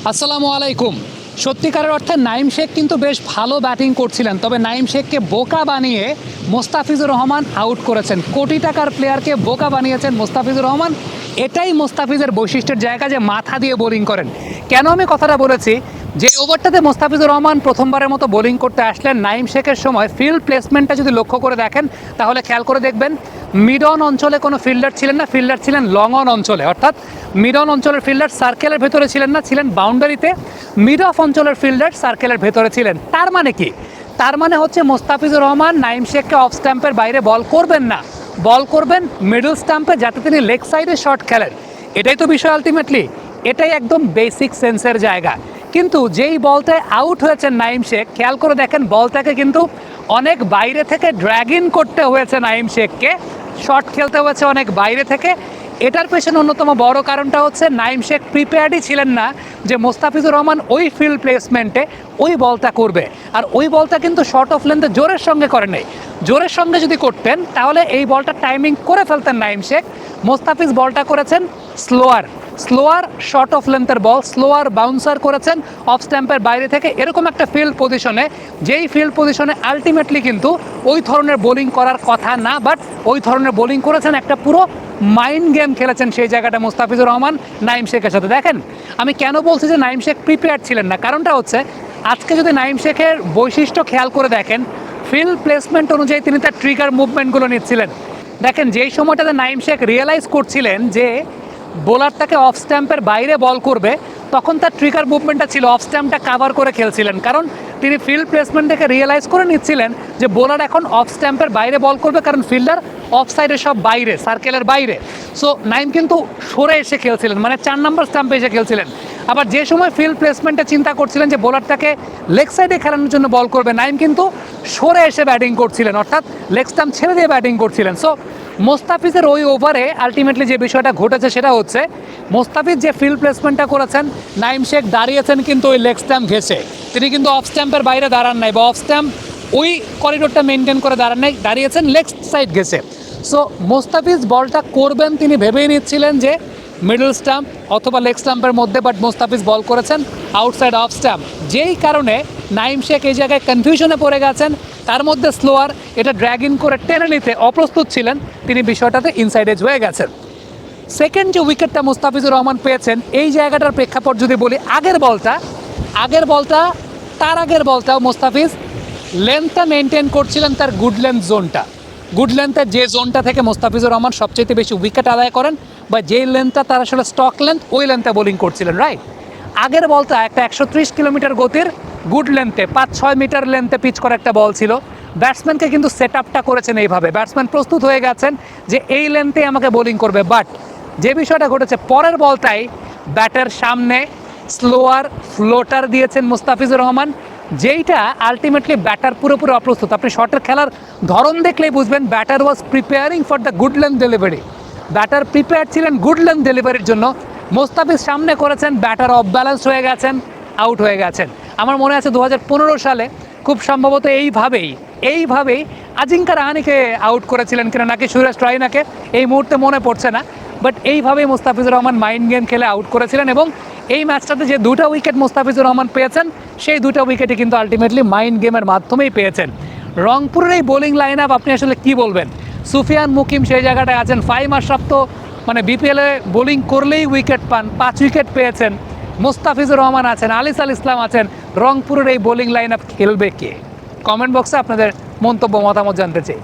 আসসালামু আলাইকুম। সত্যিকারের অর্থে নাইম শেখ কিন্তু বেশ ভালো ব্যাটিং করছিলেন, তবে নাইম শেখকে বোকা বানিয়ে মোস্তাফিজুর রহমান আউট করেছেন। কোটি টাকার প্লেয়ারকে বোকা বানিয়েছেন মোস্তাফিজুর রহমান। এটাই মোস্তাফিজের বৈশিষ্ট্যের জায়গা যে মাথা দিয়ে বোলিং করেন। কেন আমি কথাটা বলেছি, যে ওভারটাতে মোস্তাফিজুর রহমান প্রথমবারের মতো বোলিং করতে আসলেন, নাইম শেখের সময় ফিল্ড প্লেসমেন্টটা যদি লক্ষ্য করে দেখেন তাহলে খেয়াল করে দেখবেন মিড অন অঞ্চলে কোনো ফিল্ডার ছিলেন না, ফিল্ডার ছিলেন লং অন অঞ্চলে। অর্থাৎ মিড অন অঞ্চলের ফিল্ডার সার্কেলের ভেতরে ছিলেন না, ছিলেন বাউন্ডারিতে। মিড অফ অঞ্চলের ফিল্ডার সার্কেলের ভেতরে ছিলেন। তার মানে কি? তার মানে হচ্ছে মোস্তাফিজুর রহমান নাইম শেখকে অফ স্ট্যাম্পের বাইরে বল করবেন না, বল করবেন মিডল স্ট্যাম্পে, যাতে তিনি লেগ সাইডে শট খেলেন। এটাই তো বিষয় আলটিমেটলি। এটাই একদম বেসিক সেন্সের জায়গা। কিন্তু যেই বলটায় আউট হয়েছেন নাইম শেখ, খেয়াল করে দেখেন বলটাকে কিন্তু অনেক বাইরে থেকে ড্র্যাগ ইন করতে হয়েছে নাইম শেখকে, শট খেলতে হয়েছে অনেক বাইরে থেকে। এটার পেছনে অন্যতম বড় কারণটা হচ্ছে নাইম শেখ প্রিপেয়ার্ডই ছিলেন না যে মোস্তাফিজুর রহমান ওই ফিল্ড প্লেসমেন্টে ওই বলটা করবে। আর ওই বলটা কিন্তু শর্ট অফ লেন্থে জোরের সঙ্গে করেন নাই। জোরের সঙ্গে যদি করতেন তাহলে এই বলটা টাইমিং করে ফেলতেন নাইম শেখ। মোস্তাফিজ বলটা করেছেন স্লোয়ার, স্লোয়ার শর্ট অফ লেন্থের বল, স্লোয়ার বাউন্সার করেছেন অফ স্ট্যাম্পের বাইরে থেকে, এরকম একটা ফিল্ড পজিশনে, যেই ফিল্ড পজিশনে আলটিমেটলি কিন্তু ওই ধরনের বোলিং করার কথা না, বাট ওই ধরনের বোলিং করেছেন। একটা পুরো মাইন্ড গেম খেলেছেন সেই জায়গাটা মোস্তাফিজুর রহমান নাইম শেখের সাথে। দেখেন আমি কেন বলছি যে নাইম শেখ প্রিপেয়ার ছিলেন না, কারণটা হচ্ছে আজকে যদি নাইম শেখের বৈশিষ্ট্য খেয়াল করে দেখেন, ফিল্ড প্লেসমেন্ট অনুযায়ী তিনি তার ট্রিগার মুভমেন্টগুলো নিচ্ছিলেন। দেখেন যেই সময়টাতে নাইম শেখ রিয়েলাইজ করছিলেন যে বোলার তাকে অফ স্ট্যাম্পের বাইরে বল করবে, তখন তার ট্রিগার মুভমেন্টটা ছিল অফ স্ট্যাম্পটা কাভার করে খেলছিলেন। কারণ তিনি ফিল্ড প্লেসমেন্ট থেকে রিয়েলাইজ করে নিচ্ছিলেন যে বোলার এখন অফ স্ট্যাম্পের বাইরে বল করবে, কারণ ফিল্ডার অফ সাইডে সব বাইরে, সার্কেলের বাইরে। সো নাইম কিন্তু সরে এসে খেলছিলেন, মানে 4 নম্বর স্ট্যাম্পে এসে খেলছিলেন। আবার যে সময় ফিল্ড প্লেসমেন্টে চিন্তা করছিলেন যে বোলারটাকে লেগ সাইডে খেলানোর জন্য বল করবে, নাইম কিন্তু সরে এসে ব্যাটিং করছিলেন, অর্থাৎ লেগ স্টাম্প ছেড়ে দিয়ে ব্যাটিং করছিলেন। সো মোস্তাফিজের ওই ওভারে আলটিমেটলি যে বিষয়টা ঘটেছে সেটা হচ্ছে মোস্তাফিজ যে ফিল্ড প্লেসমেন্টটা করেছেন, নাইম শেখ দাঁড়িয়েছেন কিন্তু ওই লেগ স্ট্যাম্প ঘেসে। তিনি কিন্তু অফ স্ট্যাম্পের বাইরে দাঁড়ান নাই, বা অফ স্ট্যাম্প ওই করিডোরটা মেনটেন করে দাঁড়ান নাই, দাঁড়িয়েছেন লেগ সাইড ঘেসে। সো মোস্তাফিজ বলটা করবেন তিনি ভেবেই নিচ্ছিলেন যে মিডল স্টাম্প অথবা লেগ স্টাম্পের মধ্যে, বাট মোস্তাফিজ বল করেছেন আউটসাইড অফ স্টাম্প। যেই কারণে নাইম শেখ এই জায়গায় কনফিউশনে পড়ে গেছেন, তার মধ্যে স্লোয়ার এটা ড্র্যাগ ইন করে টেনে নিতে অপ্রস্তুত ছিলেন, তিনি বিষয়টাতে ইনসাইড এজ হয়ে গেছেন। সেকেন্ড যে উইকেটটা মোস্তাফিজুর রহমান পেয়েছেন, এই জায়গাটার প্রেক্ষাপট যদি বলি, আগের বলটা তার আগের বলটাও মোস্তাফিজ লেন্থটা মেনটেন করছিলেন, তার গুড লেন্থ জোনটা, গুড লেন্থের যে জোনটা থেকে মোস্তাফিজুর রহমান সবচেয়ে বেশি উইকেট আদায় করেন, বা যেই লেন্থটা তার আসলে স্টক লেন্থ, ওই লেন্থে বোলিং করছিলেন, রাইট। আগের বলটা একটা 130 কিলোমিটার গতির গুড লেন্থে 5-6 মিটার লেন্থে পিচ করা একটা বল ছিল। ব্যাটসম্যানকে কিন্তু সেট আপটা করেছেন এইভাবে, ব্যাটসম্যান প্রস্তুত হয়ে গেছেন যে এই লেন্থে আমাকে বোলিং করবে। বাট যে বিষয়টা ঘটেছে পরের বলটাই ব্যাটার সামনে স্লোয়ার ফ্লোটার দিয়েছেন মুস্তাফিজুর রহমান, যেইটা আলটিমেটলি ব্যাটার পুরোপুরি অপ্রস্তুত। আপনি শটের খেলার ধরন দেখলেই বুঝবেন batter was preparing for the good length delivery. Batter prepare ছিলেন গুড লেন্থ ডেলিভারির জন্য। মুস্তাফিজ সামনে করেছেন, ব্যাটার অফ ব্যালেন্স হয়ে গেছেন, আউট হয়ে গেছেন। আমার মনে আছে 2015 সালে খুব সম্ভবত এইভাবেই আজিঙ্কা রাহানিকে আউট করেছিলেন কিনা, নাকি সুরেশ রায়নাকে, এই মুহূর্তে মনে পড়ছে না, বাট এইভাবেই মুস্তাফিজুর রহমান মাইন্ড গেম খেলে আউট করেছিলেন। এবং এই ম্যাচটাতে যে 2টা উইকেট মুস্তাফিজুর রহমান পেয়েছেন, সেই 2টা উইকেটই কিন্তু আলটিমেটলি মাইন্ড গেমের মাধ্যমেই পেয়েছেন। রংপুরের এই বোলিং লাইন আপ আপনি আসলে কী বলবেন? সুফিয়ান মুকিম সেই জায়গাটায় আছেন, ফাইম আশরাফ তো মানে বিপিএলে বোলিং করলেই উইকেট পান, 5 উইকেট পেয়েছেন। মুস্তাফিজুর রহমান আছেন, আলিস আল ইসলাম আছেন। রংপুরের এই বোলিং লাইন আপ খেলবে কে? কমেন্ট বক্সে আপনাদের মন্তব্য মতামত জানতে চাই।